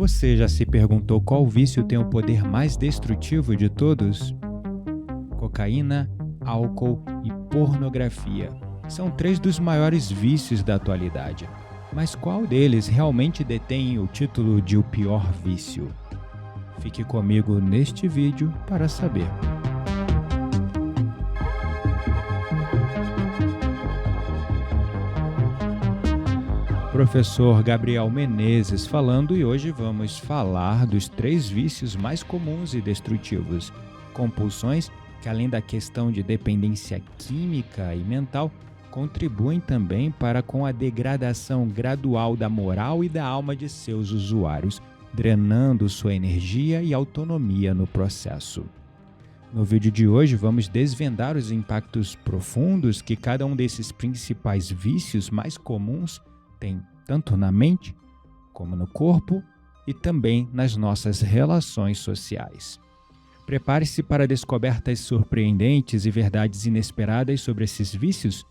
Você já se perguntou qual vício tem o poder mais destrutivo de todos? Cocaína, álcool e pornografia são 3 dos maiores vícios da atualidade. Mas qual deles realmente detém o título de o pior vício? Fique comigo neste vídeo para saber. Professor Gabriel Menezes falando, e hoje vamos falar dos 3 vícios mais comuns e destrutivos. Compulsões que, além da questão de dependência química e mental, contribuem também para com a degradação gradual da moral e da alma de seus usuários, drenando sua energia e autonomia no processo. No vídeo de hoje vamos desvendar os impactos profundos que cada um desses principais vícios mais comuns tem tanto na mente, como no corpo e também nas nossas relações sociais. Prepare-se para descobertas surpreendentes e verdades inesperadas sobre esses vícios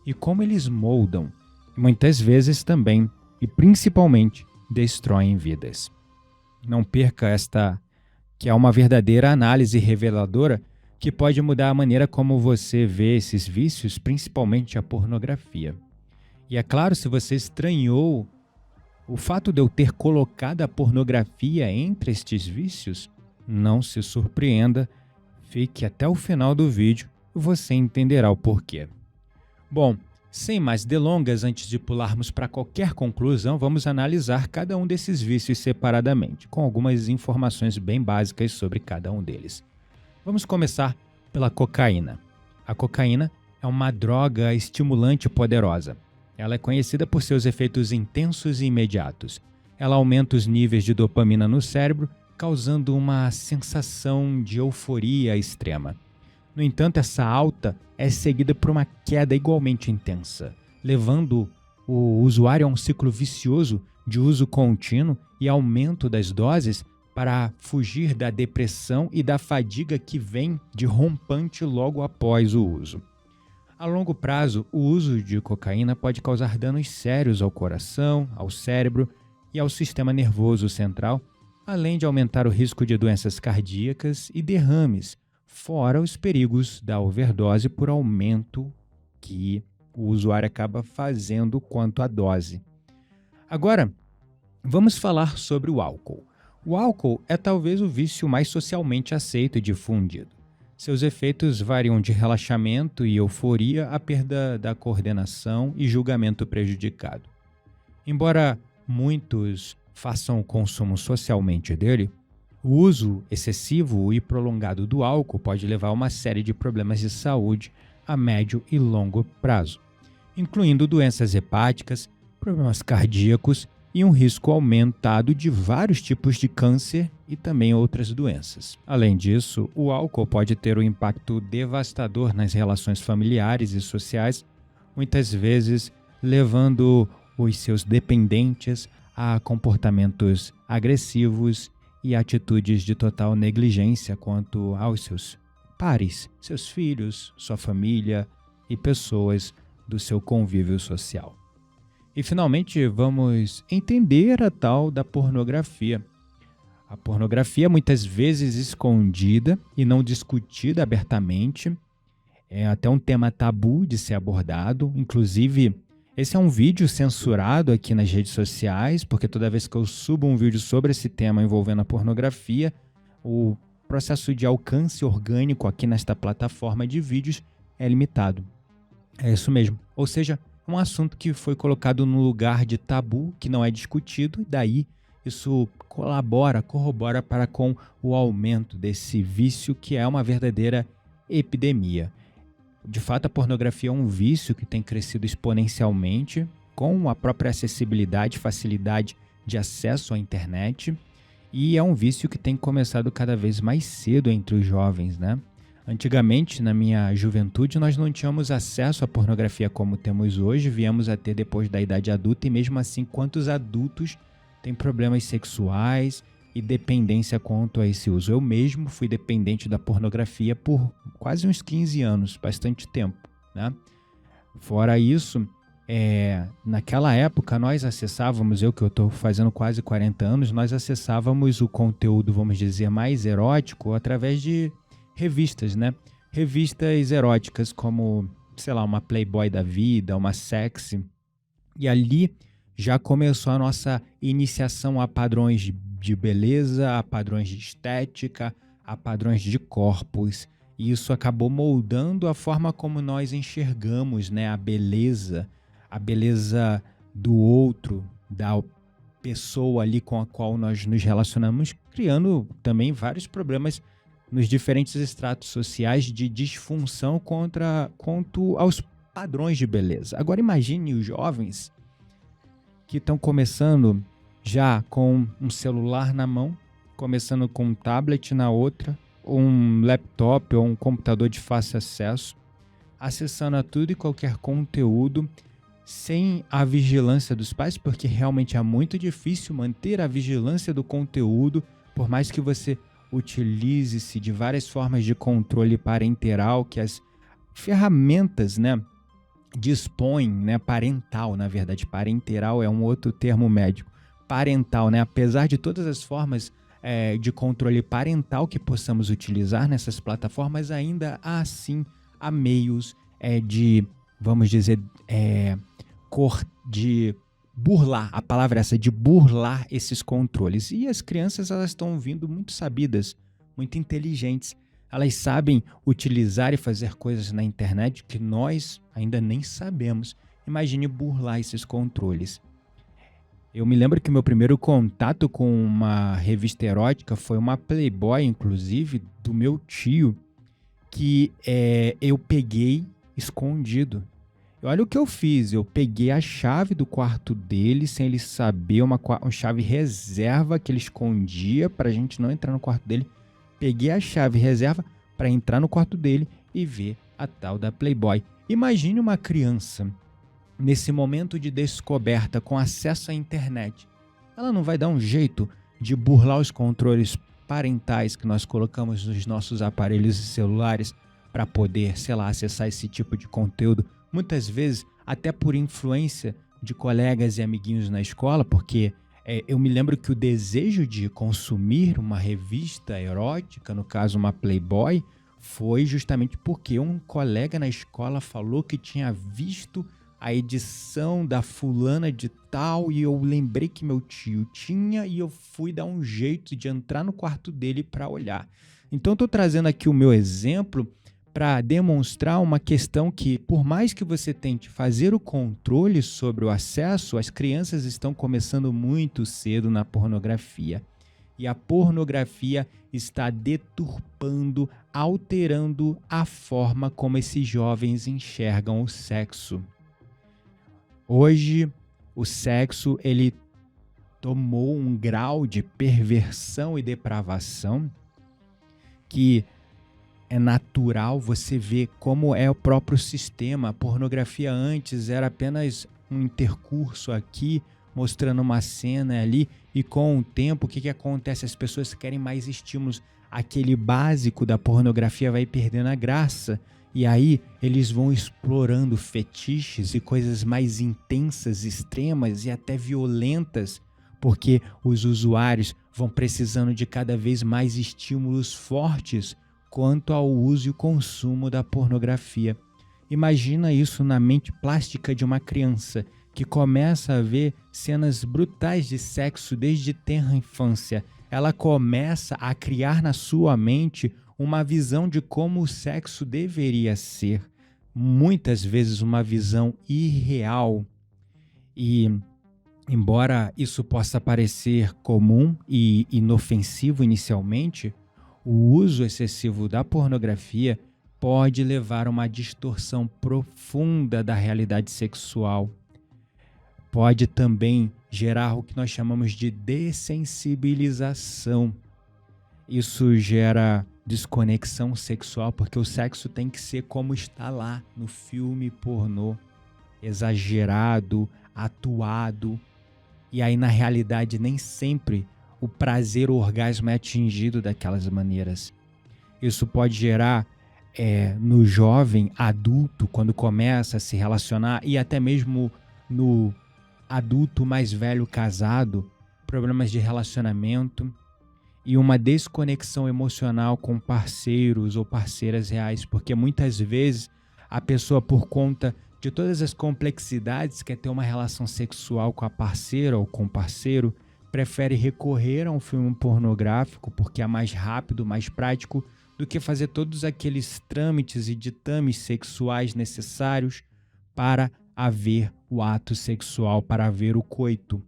e como eles moldam, muitas vezes também e principalmente destroem vidas. Não perca esta, que é uma verdadeira análise reveladora que pode mudar a maneira como você vê esses vícios, principalmente a pornografia. E é claro, se você estranhou o fato de eu ter colocado a pornografia entre estes vícios, não se surpreenda, fique até o final do vídeo e você entenderá o porquê. Bom, sem mais delongas, antes de pularmos para qualquer conclusão, vamos analisar cada um desses vícios separadamente, com algumas informações bem básicas sobre cada um deles. Vamos começar pela cocaína. A cocaína é uma droga estimulante poderosa. Ela é conhecida por seus efeitos intensos e imediatos. Ela aumenta os níveis de dopamina no cérebro, causando uma sensação de euforia extrema. No entanto, essa alta é seguida por uma queda igualmente intensa, levando o usuário a um ciclo vicioso de uso contínuo e aumento das doses para fugir da depressão e da fadiga que vem de rompante logo após o uso. A longo prazo, o uso de cocaína pode causar danos sérios ao coração, ao cérebro e ao sistema nervoso central, além de aumentar o risco de doenças cardíacas e derrames, fora os perigos da overdose por aumento que o usuário acaba fazendo quanto à dose. Agora, vamos falar sobre o álcool. O álcool é talvez o vício mais socialmente aceito e difundido. Seus efeitos variam de relaxamento e euforia à perda da coordenação e julgamento prejudicado. Embora muitos façam o consumo socialmente dele, o uso excessivo e prolongado do álcool pode levar a uma série de problemas de saúde a médio e longo prazo, incluindo doenças hepáticas, problemas cardíacos e um risco aumentado de vários tipos de câncer e também outras doenças. Além disso, o álcool pode ter um impacto devastador nas relações familiares e sociais, muitas vezes levando os seus dependentes a comportamentos agressivos e atitudes de total negligência quanto aos seus pares, seus filhos, sua família e pessoas do seu convívio social. E finalmente vamos entender a tal da pornografia. A pornografia, muitas vezes escondida e não discutida abertamente, é até um tema tabu de ser abordado. Inclusive, esse é um vídeo censurado aqui nas redes sociais, porque toda vez que eu subo um vídeo sobre esse tema envolvendo a pornografia, o processo de alcance orgânico aqui nesta plataforma de vídeos é limitado. É isso mesmo. Ou seja, um assunto que foi colocado no lugar de tabu, que não é discutido, e daí isso corrobora para com o aumento desse vício que é uma verdadeira epidemia. De fato, a pornografia é um vício que tem crescido exponencialmente com a própria acessibilidade e facilidade de acesso à internet, e é um vício que tem começado cada vez mais cedo entre os jovens, né? Antigamente, na minha juventude, nós não tínhamos acesso à pornografia como temos hoje, viemos a ter depois da idade adulta, e mesmo assim, quantos adultos têm problemas sexuais e dependência quanto a esse uso? Eu mesmo fui dependente da pornografia por quase uns 15 anos, bastante tempo, né? Fora isso, Naquela época nós acessávamos, eu estou fazendo quase 40 anos, nós acessávamos o conteúdo, vamos dizer, mais erótico através de revistas, né? Revistas eróticas como, sei lá, uma Playboy da vida, uma Sexy. E ali já começou a nossa iniciação a padrões de beleza, a padrões de estética, a padrões de corpos. E isso acabou moldando a forma como nós enxergamos, né, a beleza do outro, da pessoa ali com a qual nós nos relacionamos, criando também vários problemas nos diferentes estratos sociais de disfunção quanto aos padrões de beleza. Agora imagine os jovens que estão começando já com um celular na mão, começando com um tablet na outra, um laptop ou um computador de fácil acesso, acessando a tudo e qualquer conteúdo sem a vigilância dos pais, porque realmente é muito difícil manter a vigilância do conteúdo, por mais que você utilize-se de várias formas de controle parental que as ferramentas, né, dispõem, né, parental, na verdade, parenteral é um outro termo médico, parental, né, apesar de todas as formas de controle parental que possamos utilizar nessas plataformas, ainda assim há meios de, vamos dizer, de burlar, a palavra é essa, de burlar esses controles. E as crianças, elas estão vindo muito sabidas, muito inteligentes. Elas sabem utilizar e fazer coisas na internet que nós ainda nem sabemos. Imagine burlar esses controles. Eu me lembro que meu primeiro contato com uma revista erótica foi uma Playboy, inclusive, do meu tio, que eu peguei escondido. E olha o que eu fiz, eu peguei a chave do quarto dele, sem ele saber, uma chave reserva que ele escondia pra gente não entrar no quarto dele. Peguei a chave reserva para entrar no quarto dele e ver a tal da Playboy. Imagine uma criança nesse momento de descoberta com acesso à internet. Ela não vai dar um jeito de burlar os controles parentais que nós colocamos nos nossos aparelhos e celulares para poder, sei lá, acessar esse tipo de conteúdo. Muitas vezes até por influência de colegas e amiguinhos na escola, porque eu me lembro que o desejo de consumir uma revista erótica, no caso uma Playboy, foi justamente porque um colega na escola falou que tinha visto a edição da fulana de tal e eu lembrei que meu tio tinha e eu fui dar um jeito de entrar no quarto dele para olhar. Então estou trazendo aqui o meu exemplo para demonstrar uma questão que, por mais que você tente fazer o controle sobre o acesso, as crianças estão começando muito cedo na pornografia. E a pornografia está deturpando, alterando a forma como esses jovens enxergam o sexo. Hoje, o sexo ele tomou um grau de perversão e depravação que é natural você ver como é o próprio sistema. A pornografia antes era apenas um intercurso aqui, mostrando uma cena ali, e com o tempo, o que acontece? As pessoas querem mais estímulos. Aquele básico da pornografia vai perdendo a graça, e aí eles vão explorando fetiches e coisas mais intensas, extremas e até violentas, porque os usuários vão precisando de cada vez mais estímulos fortes quanto ao uso e o consumo da pornografia. Imagina isso na mente plástica de uma criança que começa a ver cenas brutais de sexo desde tenra infância. Ela começa a criar na sua mente uma visão de como o sexo deveria ser. Muitas vezes uma visão irreal. E embora isso possa parecer comum e inofensivo inicialmente, o uso excessivo da pornografia pode levar a uma distorção profunda da realidade sexual. Pode também gerar o que nós chamamos de dessensibilização. Isso gera desconexão sexual, porque o sexo tem que ser como está lá no filme pornô, exagerado, atuado. E aí, na realidade, nem sempre o prazer, o orgasmo é atingido daquelas maneiras. Isso pode gerar no jovem adulto, quando começa a se relacionar, e até mesmo no adulto mais velho casado, problemas de relacionamento e uma desconexão emocional com parceiros ou parceiras reais, porque muitas vezes a pessoa, por conta de todas as complexidades que é ter uma relação sexual com a parceira ou com o parceiro, prefere recorrer a um filme pornográfico porque é mais rápido, mais prático, do que fazer todos aqueles trâmites e ditames sexuais necessários para haver o ato sexual, para haver o coito.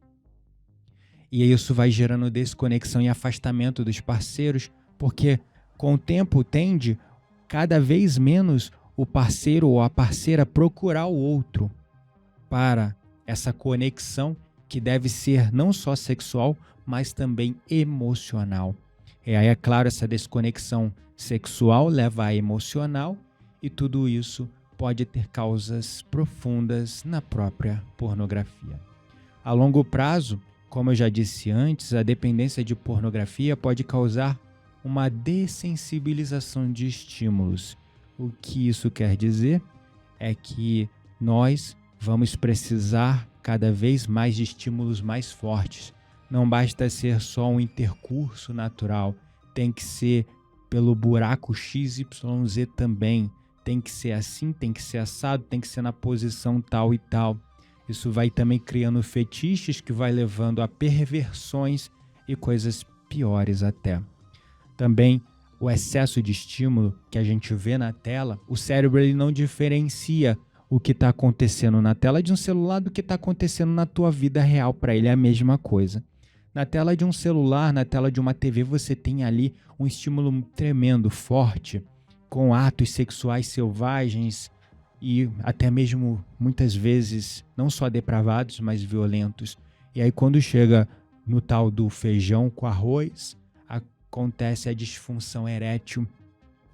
E isso vai gerando desconexão e afastamento dos parceiros, porque com o tempo tende cada vez menos o parceiro ou a parceira procurar o outro para essa conexão que deve ser não só sexual, mas também emocional. E aí, é claro, essa desconexão sexual leva a emocional e tudo isso pode ter causas profundas na própria pornografia. A longo prazo, como eu já disse antes, a dependência de pornografia pode causar uma dessensibilização de estímulos. O que isso quer dizer é que nós vamos precisar cada vez mais de estímulos mais fortes. Não basta ser só um intercurso natural, tem que ser pelo buraco XYZ também. Tem que ser assim, tem que ser assado, tem que ser na posição tal e tal. Isso vai também criando fetiches que vai levando a perversões e coisas piores até. Também o excesso de estímulo que a gente vê na tela, o cérebro ele não diferencia o que está acontecendo na tela de um celular do que está acontecendo na tua vida real. Para ele é a mesma coisa. Na tela de um celular, na tela de uma TV, você tem ali um estímulo tremendo, forte, com atos sexuais selvagens e até mesmo, muitas vezes, não só depravados, mas violentos. E aí, quando chega no tal do feijão com arroz, acontece a disfunção erétil,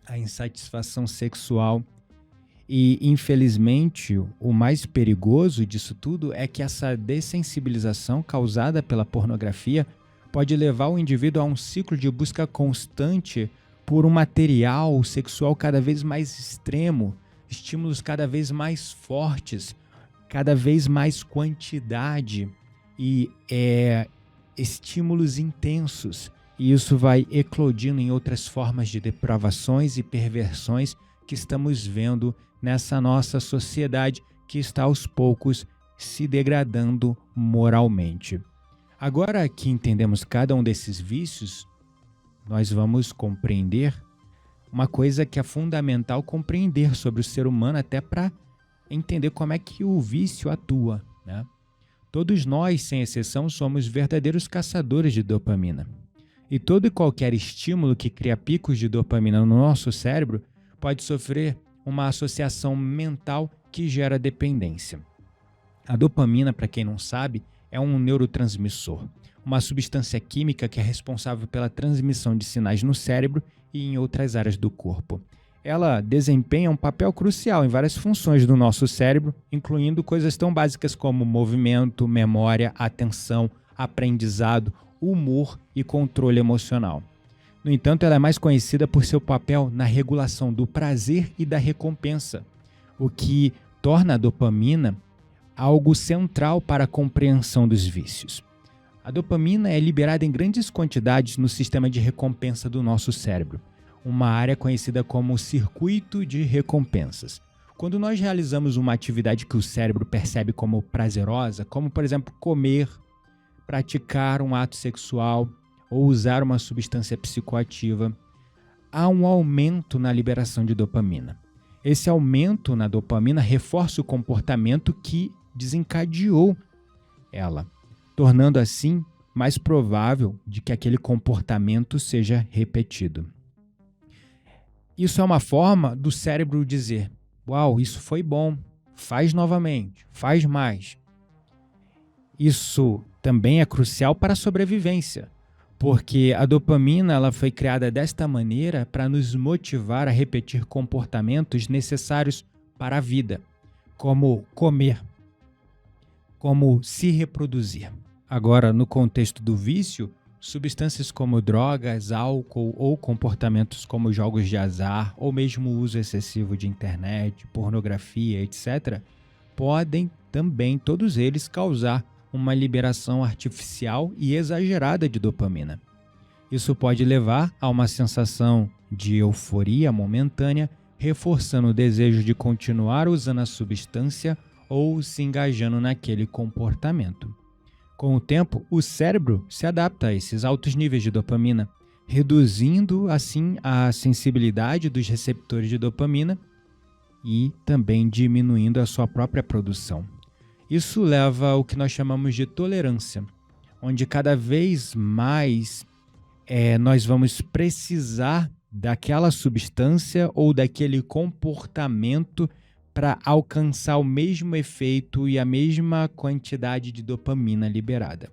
a insatisfação sexual. E, infelizmente, o mais perigoso disso tudo é que essa dessensibilização causada pela pornografia pode levar o indivíduo a um ciclo de busca constante por um material sexual cada vez mais extremo, estímulos cada vez mais fortes, cada vez mais quantidade e estímulos intensos. E isso vai eclodindo em outras formas de depravações e perversões que estamos vendo nessa nossa sociedade que está aos poucos se degradando moralmente. Agora que entendemos cada um desses vícios, nós vamos compreender uma coisa que é fundamental compreender sobre o ser humano, até para entender como é que o vício atua, né? Todos nós, sem exceção, somos verdadeiros caçadores de dopamina. E todo e qualquer estímulo que cria picos de dopamina no nosso cérebro pode sofrer uma associação mental que gera dependência. A dopamina, para quem não sabe, é um neurotransmissor, uma substância química que é responsável pela transmissão de sinais no cérebro e em outras áreas do corpo. Ela desempenha um papel crucial em várias funções do nosso cérebro, incluindo coisas tão básicas como movimento, memória, atenção, aprendizado, humor e controle emocional. No entanto, ela é mais conhecida por seu papel na regulação do prazer e da recompensa, o que torna a dopamina algo central para a compreensão dos vícios. A dopamina é liberada em grandes quantidades no sistema de recompensa do nosso cérebro, uma área conhecida como circuito de recompensas. Quando nós realizamos uma atividade que o cérebro percebe como prazerosa, como, por exemplo, comer, praticar um ato sexual ou usar uma substância psicoativa, há um aumento na liberação de dopamina. Esse aumento na dopamina reforça o comportamento que desencadeou ela, tornando assim mais provável de que aquele comportamento seja repetido. Isso é uma forma do cérebro dizer: uau, isso foi bom, faz novamente, faz mais. Isso também é crucial para a sobrevivência, porque a dopamina ela foi criada desta maneira para nos motivar a repetir comportamentos necessários para a vida, como comer, como se reproduzir. Agora, no contexto do vício, Substâncias como drogas, álcool ou comportamentos como jogos de azar ou mesmo o uso excessivo de internet, pornografia, etc., podem também, todos eles, causar uma liberação artificial e exagerada de dopamina. Isso pode levar a uma sensação de euforia momentânea, reforçando o desejo de continuar usando a substância ou se engajando naquele comportamento. Com o tempo, o cérebro se adapta a esses altos níveis de dopamina, reduzindo assim a sensibilidade dos receptores de dopamina e também diminuindo a sua própria produção. Isso leva ao que nós chamamos de tolerância, onde cada vez mais nós vamos precisar daquela substância ou daquele comportamento para alcançar o mesmo efeito e a mesma quantidade de dopamina liberada.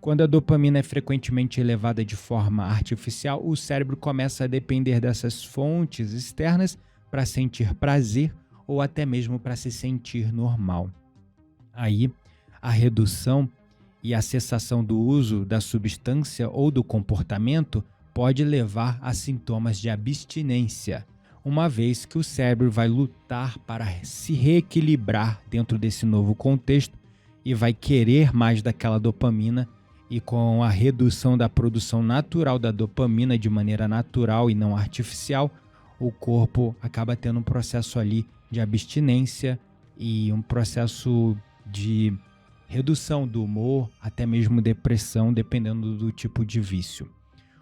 Quando a dopamina é frequentemente elevada de forma artificial, o cérebro começa a depender dessas fontes externas para sentir prazer ou até mesmo para se sentir normal. Aí, a redução e a cessação do uso da substância ou do comportamento pode levar a sintomas de abstinência, uma vez que o cérebro vai lutar para se reequilibrar dentro desse novo contexto e vai querer mais daquela dopamina, e com a redução da produção natural da dopamina de maneira natural e não artificial, o corpo acaba tendo um processo ali de abstinência e um processo de redução do humor, até mesmo depressão, dependendo do tipo de vício.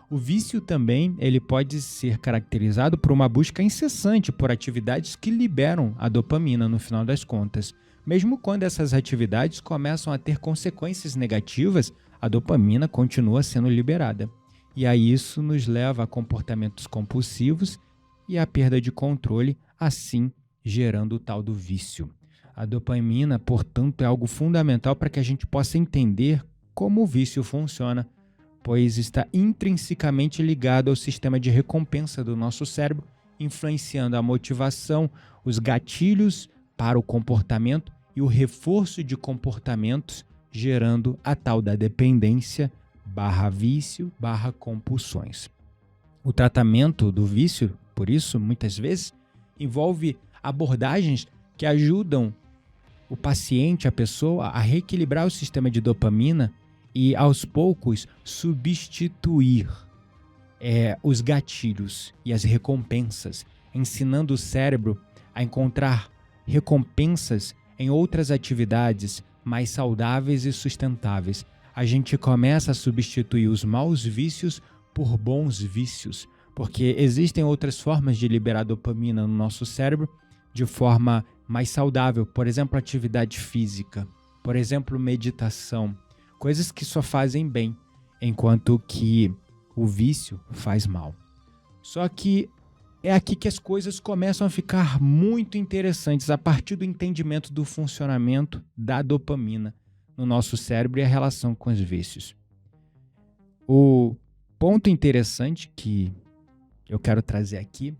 O vício também ele pode ser caracterizado por uma busca incessante por atividades que liberam a dopamina no final das contas. Mesmo quando essas atividades começam a ter consequências negativas, a dopamina continua sendo liberada. E aí isso nos leva a comportamentos compulsivos e a perda de controle, assim gerando o tal do vício. A dopamina, portanto, é algo fundamental para que a gente possa entender como o vício funciona, pois está intrinsecamente ligado ao sistema de recompensa do nosso cérebro, influenciando a motivação, os gatilhos para o comportamento e o reforço de comportamentos, gerando a tal da dependência /vício/compulsões. O tratamento do vício, por isso, muitas vezes, envolve abordagens que ajudam o paciente, a pessoa, a reequilibrar o sistema de dopamina e, aos poucos, substituir os gatilhos e as recompensas, ensinando o cérebro a encontrar recompensas em outras atividades mais saudáveis e sustentáveis. A gente começa a substituir os maus vícios por bons vícios, porque existem outras formas de liberar dopamina no nosso cérebro de forma mais saudável, por exemplo, atividade física, por exemplo, meditação, coisas que só fazem bem, enquanto que o vício faz mal. Só que é aqui que as coisas começam a ficar muito interessantes a partir do entendimento do funcionamento da dopamina no nosso cérebro e a relação com os vícios. O ponto interessante que eu quero trazer aqui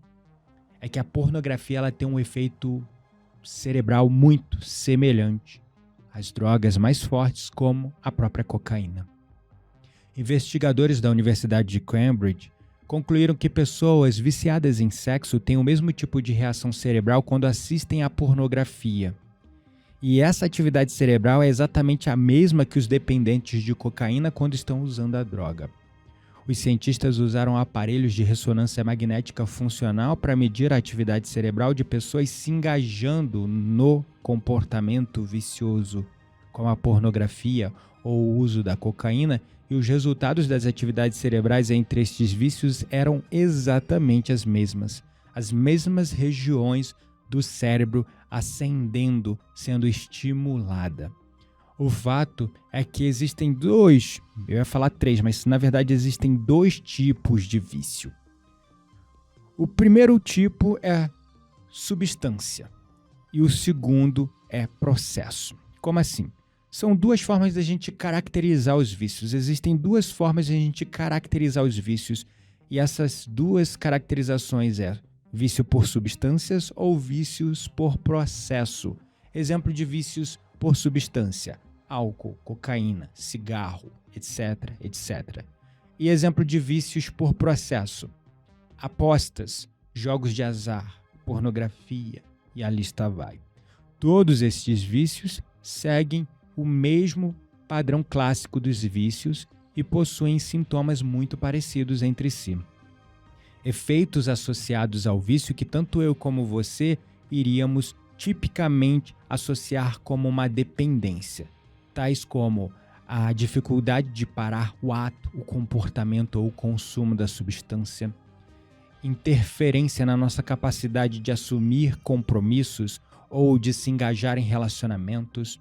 é que a pornografia ela tem um efeito cerebral muito semelhante às drogas mais fortes, como a própria cocaína. Investigadores da Universidade de Cambridge concluíram que pessoas viciadas em sexo têm o mesmo tipo de reação cerebral quando assistem à pornografia. E essa atividade cerebral é exatamente a mesma que os dependentes de cocaína quando estão usando a droga. Os cientistas usaram aparelhos de ressonância magnética funcional para medir a atividade cerebral de pessoas se engajando no comportamento vicioso, como a pornografia ou o uso da cocaína, e os resultados das atividades cerebrais entre estes vícios eram exatamente as mesmas regiões do cérebro acendendo, sendo estimulada. O fato é que existem eu ia falar 3, mas na verdade existem 2 tipos de vício. O primeiro tipo é substância e o segundo é processo. Como assim? São 2 formas de a gente caracterizar os vícios. Existem 2 formas de a gente caracterizar os vícios e essas 2 caracterizações é vício por substâncias ou vícios por processo. Exemplo de vícios por substância: álcool, cocaína, cigarro, etc, etc. E exemplo de vícios por processo: apostas, jogos de azar, pornografia, e a lista vai. Todos estes vícios seguem o mesmo padrão clássico dos vícios e possuem sintomas muito parecidos entre si. Efeitos associados ao vício que tanto eu como você iríamos tipicamente associar como uma dependência, tais como a dificuldade de parar o ato, o comportamento ou o consumo da substância, interferência na nossa capacidade de assumir compromissos ou de se engajar em relacionamentos,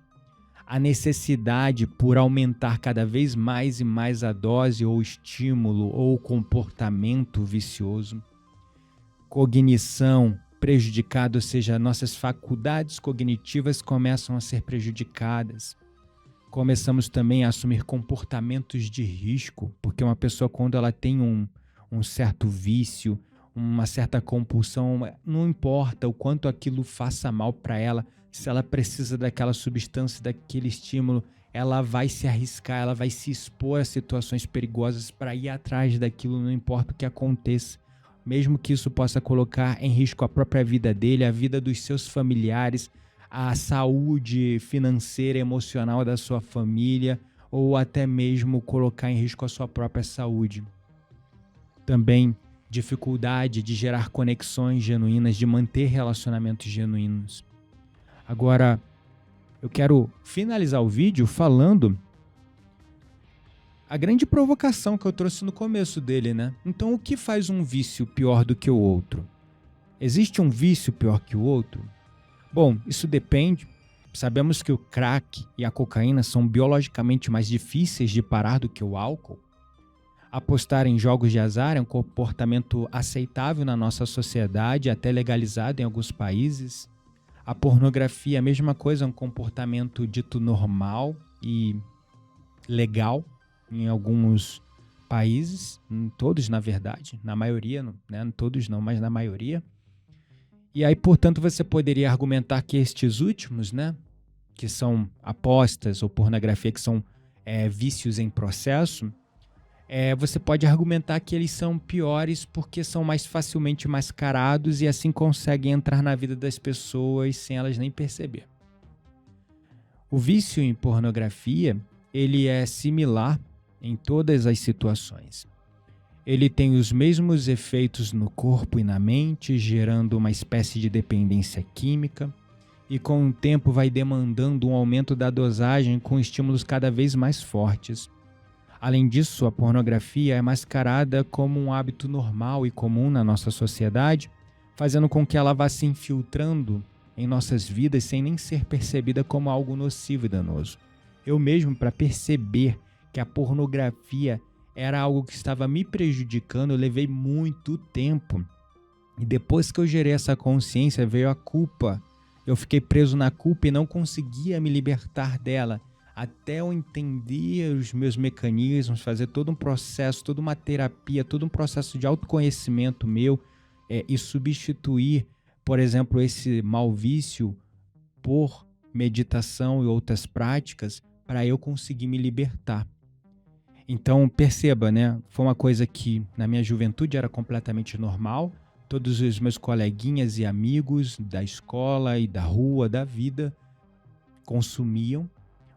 a necessidade por aumentar cada vez mais e mais a dose ou estímulo ou comportamento vicioso, cognição prejudicada, ou seja, nossas faculdades cognitivas começam a ser prejudicadas. Começamos também a assumir comportamentos de risco, porque uma pessoa, quando ela tem um certo vício, uma certa compulsão, não importa o quanto aquilo faça mal para ela, se ela precisa daquela substância, daquele estímulo, ela vai se arriscar, ela vai se expor a situações perigosas para ir atrás daquilo, não importa o que aconteça, mesmo que isso possa colocar em risco a própria vida dele, a vida dos seus familiares, a saúde financeira e emocional da sua família, ou até mesmo colocar em risco a sua própria saúde. Também dificuldade de gerar conexões genuínas, de manter relacionamentos genuínos. Agora, eu quero finalizar o vídeo falando a grande provocação que eu trouxe no começo dele, né? Então, o que faz um vício pior do que o outro? Existe um vício pior que o outro? Bom, isso depende. Sabemos que o crack e a cocaína são biologicamente mais difíceis de parar do que o álcool. Apostar em jogos de azar é um comportamento aceitável na nossa sociedade, até legalizado em alguns países. A pornografia, a mesma coisa, é um comportamento dito normal e legal em alguns países, em todos na verdade, na maioria, né? Todos não, mas na maioria. E aí, portanto, você poderia argumentar que estes últimos, né, que são apostas ou pornografia, que são vícios em processo, você pode argumentar que eles são piores porque são mais facilmente mascarados e assim conseguem entrar na vida das pessoas sem elas nem perceber. O vício em pornografia, ele é similar em todas as situações. Ele tem os mesmos efeitos no corpo e na mente, gerando uma espécie de dependência química, e com o tempo vai demandando um aumento da dosagem com estímulos cada vez mais fortes. Além disso, a pornografia é mascarada como um hábito normal e comum na nossa sociedade, fazendo com que ela vá se infiltrando em nossas vidas sem nem ser percebida como algo nocivo e danoso. Eu mesmo, para perceber que a pornografia era algo que estava me prejudicando, eu levei muito tempo. E depois que eu gerei essa consciência, veio a culpa. Eu fiquei preso na culpa e não conseguia me libertar dela. Até eu entender os meus mecanismos, fazer todo um processo, toda uma terapia, todo um processo de autoconhecimento meu e substituir, por exemplo, esse mau vício por meditação e outras práticas para eu conseguir me libertar. Então, perceba, né? Foi uma coisa que na minha juventude era completamente normal. Todos os meus coleguinhas e amigos da escola e da rua, da vida, consumiam.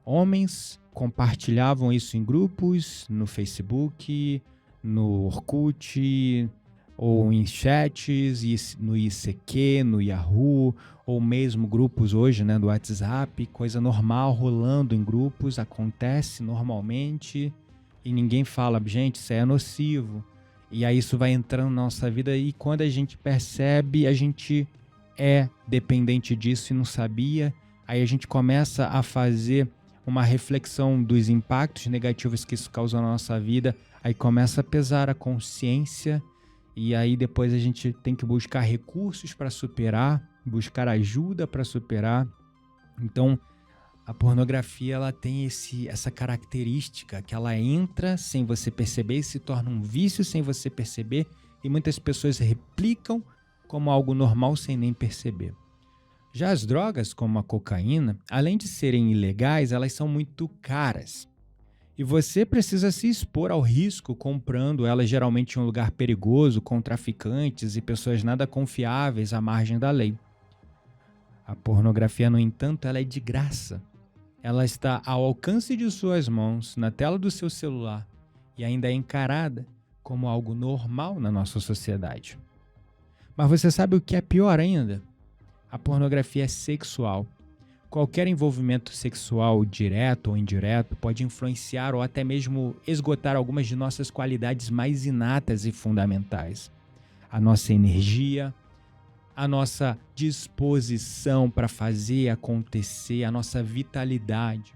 Homens compartilhavam isso em grupos, no Facebook, no Orkut, ou em chats, no ICQ, no Yahoo, ou mesmo grupos hoje, né, do WhatsApp, coisa normal rolando em grupos, acontece normalmente. E ninguém fala, gente, isso é nocivo. E aí isso vai entrando na nossa vida e quando a gente percebe, a gente é dependente disso e não sabia. Aí a gente começa a fazer uma reflexão dos impactos negativos que isso causa na nossa vida. Aí começa a pesar a consciência e aí depois a gente tem que buscar recursos para superar, buscar ajuda para superar. Então, a pornografia ela tem essa característica que ela entra sem você perceber e se torna um vício sem você perceber e muitas pessoas replicam como algo normal sem nem perceber. Já as drogas, como a cocaína, além de serem ilegais, elas são muito caras. E você precisa se expor ao risco comprando ela geralmente em um lugar perigoso, com traficantes e pessoas nada confiáveis à margem da lei. A pornografia, no entanto, ela é de graça. Ela está ao alcance de suas mãos, na tela do seu celular, e ainda é encarada como algo normal na nossa sociedade. Mas você sabe o que é pior ainda? A pornografia é sexual. Qualquer envolvimento sexual, direto ou indireto, pode influenciar ou até mesmo esgotar algumas de nossas qualidades mais inatas e fundamentais. A nossa energia, a nossa disposição para fazer acontecer, a nossa vitalidade,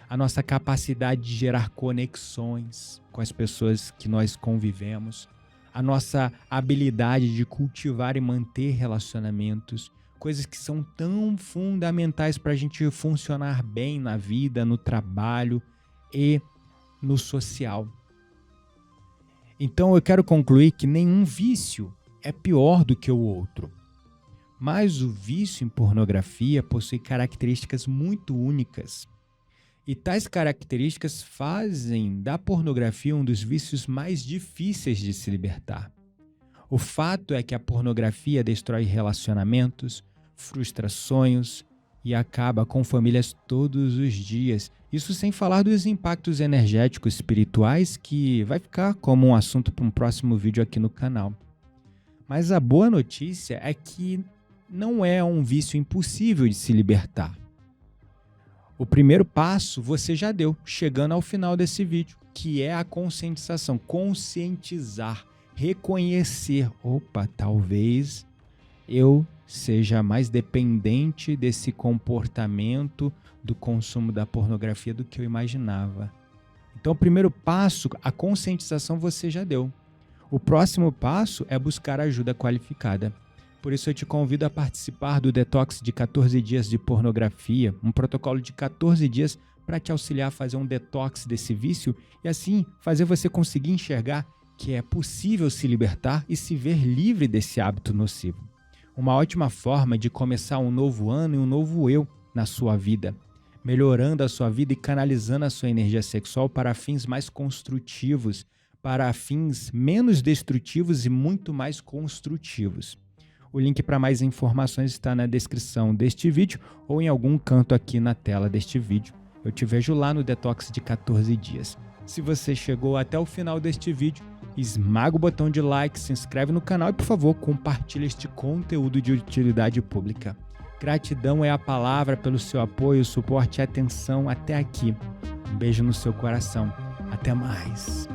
a nossa capacidade de gerar conexões com as pessoas que nós convivemos, a nossa habilidade de cultivar e manter relacionamentos, coisas que são tão fundamentais para a gente funcionar bem na vida, no trabalho e no social. Então eu quero concluir que nenhum vício é pior do que o outro. Mas o vício em pornografia possui características muito únicas. E tais características fazem da pornografia um dos vícios mais difíceis de se libertar. O fato é que a pornografia destrói relacionamentos, frustra sonhos e acaba com famílias todos os dias. Isso sem falar dos impactos energéticos espirituais, que vai ficar como um assunto para um próximo vídeo aqui no canal. Mas a boa notícia é que não é um vício impossível de se libertar. O primeiro passo você já deu, chegando ao final desse vídeo, que é a conscientização, conscientizar, reconhecer, talvez eu seja mais dependente desse comportamento do consumo da pornografia do que eu imaginava. Então, o primeiro passo, a conscientização você já deu. O próximo passo é buscar ajuda qualificada. Por isso eu te convido a participar do detox de 14 dias de pornografia, um protocolo de 14 dias para te auxiliar a fazer um detox desse vício e assim fazer você conseguir enxergar que é possível se libertar e se ver livre desse hábito nocivo. Uma ótima forma de começar um novo ano e um novo eu na sua vida, melhorando a sua vida e canalizando a sua energia sexual para fins mais construtivos, para fins menos destrutivos e muito mais construtivos. O link para mais informações está na descrição deste vídeo ou em algum canto aqui na tela deste vídeo. Eu te vejo lá no Detox de 14 dias. Se você chegou até o final deste vídeo, esmaga o botão de like, se inscreve no canal e, por favor, compartilhe este conteúdo de utilidade pública. Gratidão é a palavra pelo seu apoio, suporte e atenção até aqui. Um beijo no seu coração. Até mais.